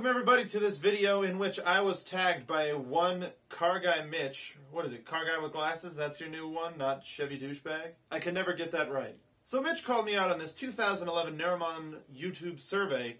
Welcome everybody to this video in which I was tagged by one car guy Mitch. What is it? Car guy with glasses? That's your new one, not Chevy douchebag? I can never get that right. So Mitch called me out on this 2011 Neramon YouTube survey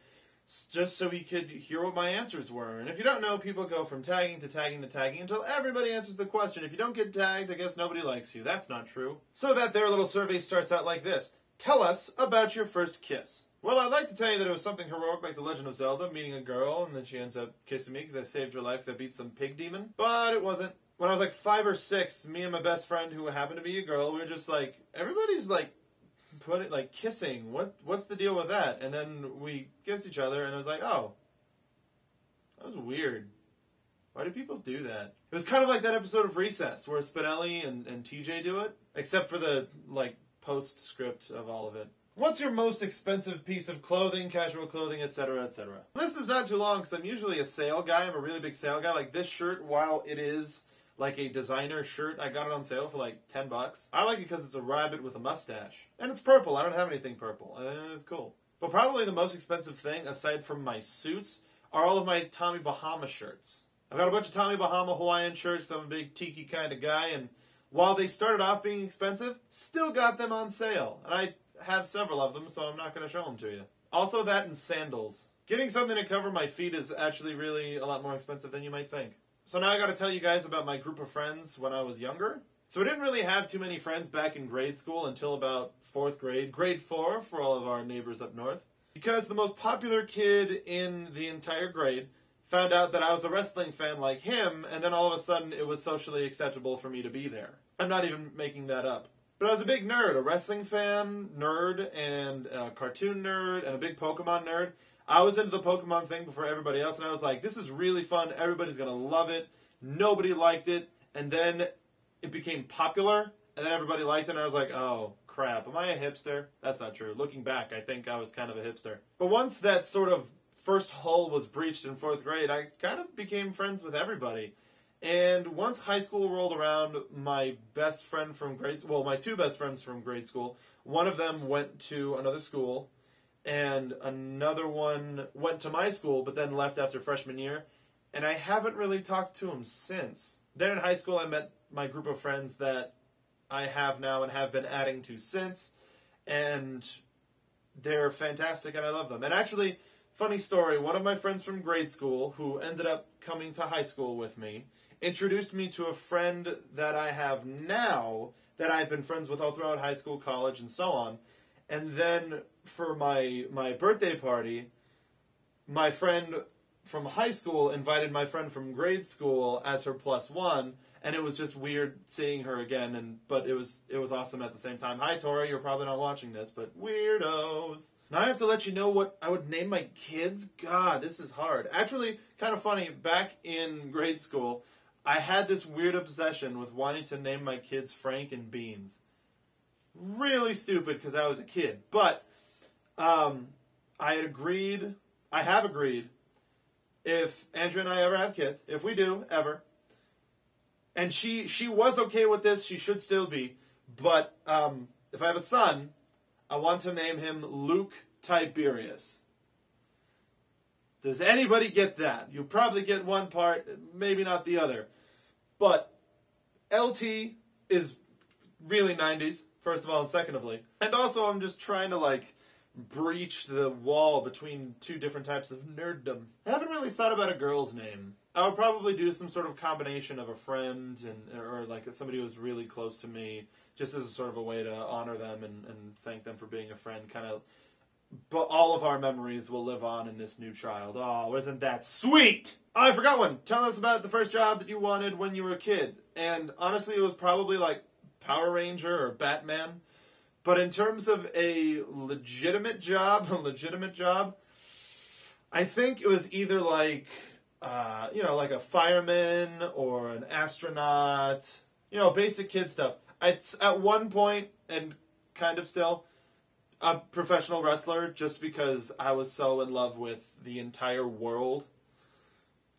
just so he could hear what my answers were. And if you don't know, people go from tagging to tagging to tagging until everybody answers the question. If you don't get tagged, I guess nobody likes you. That's not true. So that their little survey starts out like this. Tell us about your first kiss. Well, I'd like to tell you that it was something heroic like The Legend of Zelda, meeting a girl, and then she ends up kissing me because I saved her life because I beat some pig demon. But it wasn't. When I was like 5 or 6, me and my best friend, who happened to be a girl, we were just like, everybody's like, kissing. What's the deal with that? And then we kissed each other, and I was like, oh, that was weird. Why do people do that? It was kind of like that episode of Recess where Spinelli and TJ do it, except for the, like, postscript of all of it. What's your most expensive piece of clothing, casual clothing, etc., etc.? This is not too long because I'm usually a sale guy. I'm a really big sale guy. Like this shirt, while it is like a designer shirt, I got it on sale for like $10. I like it because it's a rabbit with a mustache. And it's purple. I don't have anything purple. It's cool. But probably the most expensive thing, aside from my suits, are all of my Tommy Bahama shirts. I've got a bunch of Tommy Bahama Hawaiian shirts. I'm a big tiki kind of guy. And while they started off being expensive, still got them on sale. And I have several of them, so I'm not going to show them to you. Also that and sandals. Getting something to cover my feet is actually really a lot more expensive than you might think. So now I got to tell you guys about my group of friends when I was younger. So I didn't really have too many friends back in grade school until about 4th grade. Grade 4 for all of our neighbors up north. Because the most popular kid in the entire grade found out that I was a wrestling fan like him, and then all of a sudden it was socially acceptable for me to be there. I'm not even making that up. But I was a big nerd, a wrestling fan, nerd, and a cartoon nerd, and a big Pokemon nerd. I was into the Pokemon thing before everybody else, and I was like, this is really fun, everybody's going to love it. Nobody liked it, and then it became popular, and then everybody liked it, and I was like, oh, crap, am I a hipster? That's not true. Looking back, I think I was kind of a hipster. But once that sort of first hull was breached in 4th grade, I kind of became friends with everybody. And once high school rolled around, my best friend from my two best friends from grade school, one of them went to another school, and another one went to my school, but then left after freshman year, and I haven't really talked to him since. Then in high school, I met my group of friends that I have now and have been adding to since, and they're fantastic, and I love them. And actually, funny story, one of my friends from grade school, who ended up coming to high school with me, introduced me to a friend that I have now that I've been friends with all throughout high school, college, and so on. And then for my birthday party, my friend from high school invited my friend from grade school as her +1, and it was just weird seeing her again. But it was awesome at the same time. Hi, Tori. You're probably not watching this, but weirdos. Now I have to let you know what I would name my kids. God, this is hard. Actually, kind of funny. Back in grade school, I had this weird obsession with wanting to name my kids Frank and Beans. Really stupid because I was a kid. But I have agreed, if Andrea and I ever have kids, if we do, ever, and she was okay with this, she should still be, but if I have a son, I want to name him Luke Tiberius. Does anybody get that? You probably get one part, maybe not the other. But LT is really 90s, first of all, and secondly. And also, I'm just trying to, like, breach the wall between two different types of nerddom. I haven't really thought about a girl's name. I would probably do some sort of combination of a friend or like somebody who's really close to me, just as a sort of a way to honor them and thank them for being a friend, kind of. But all of our memories will live on in this new child. Oh, isn't that sweet? Oh, I forgot one. Tell us about the first job that you wanted when you were a kid. And honestly, it was probably like Power Ranger or Batman. But in terms of a legitimate job, I think it was either like, like a fireman or an astronaut. Basic kid stuff. At one point, and kind of still, a professional wrestler, just because I was so in love with the entire world.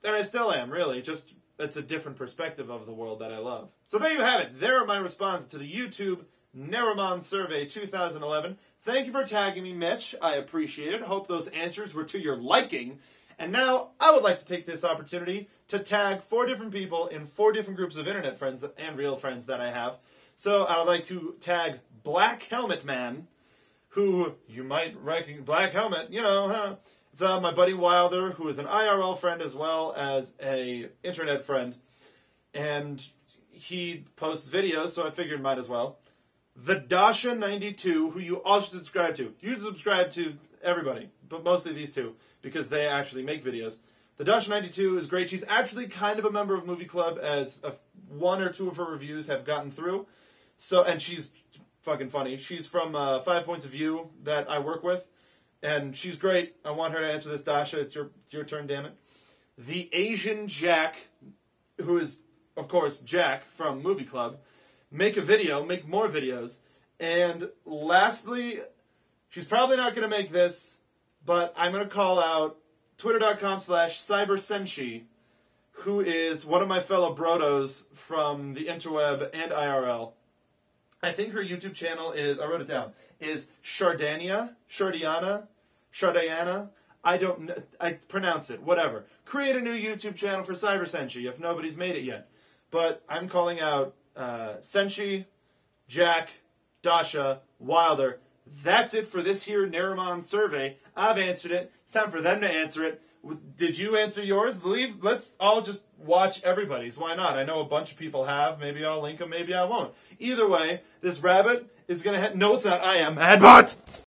And I still am, really. Just, it's a different perspective of the world that I love. So there you have it. There are my responses to the YouTube Neramon Survey 2011. Thank you for tagging me, Mitch. I appreciate it. Hope those answers were to your liking. And now I would like to take this opportunity to tag 4 different people in 4 different groups of internet friends and real friends that I have. So I would like to tag Black Helmet Man, who you might recognize. Black Helmet, you know, huh? It's my buddy Wilder, who is an IRL friend as well as a internet friend. And he posts videos, so I figured might as well. The Dasha92, who you all should subscribe to. You should subscribe to everybody, but mostly these 2, because they actually make videos. The Donica92 is great. She's actually kind of a member of Movie Club, as 1 or 2 of her reviews have gotten through. So, and she's fucking funny. She's from 5 Points of View that I work with, and she's great. I want her to answer this, Dasha. It's your turn, damn it. The Asian Jack, who is, of course, Jack from Movie Club, make more videos. And lastly, she's probably not going to make this, but I'm going to call out twitter.com/cybersenshi, who is one of my fellow brodos from the interweb and IRL. I think her YouTube channel is, I wrote it down, is Shardiana. I don't know, I pronounce it, whatever. Create a new YouTube channel for Cybersenshi if nobody's made it yet. But I'm calling out Senshi, Jack, Dasha, Wilder. That's it for this here Naramon survey. I've answered it. It's time for them to answer it. Did you answer yours? Let's all just watch everybody's. Why not? I know a bunch of people have. Maybe I'll link them, maybe I won't. Either way, this rabbit is going to... No, it's not. I am. Adbot!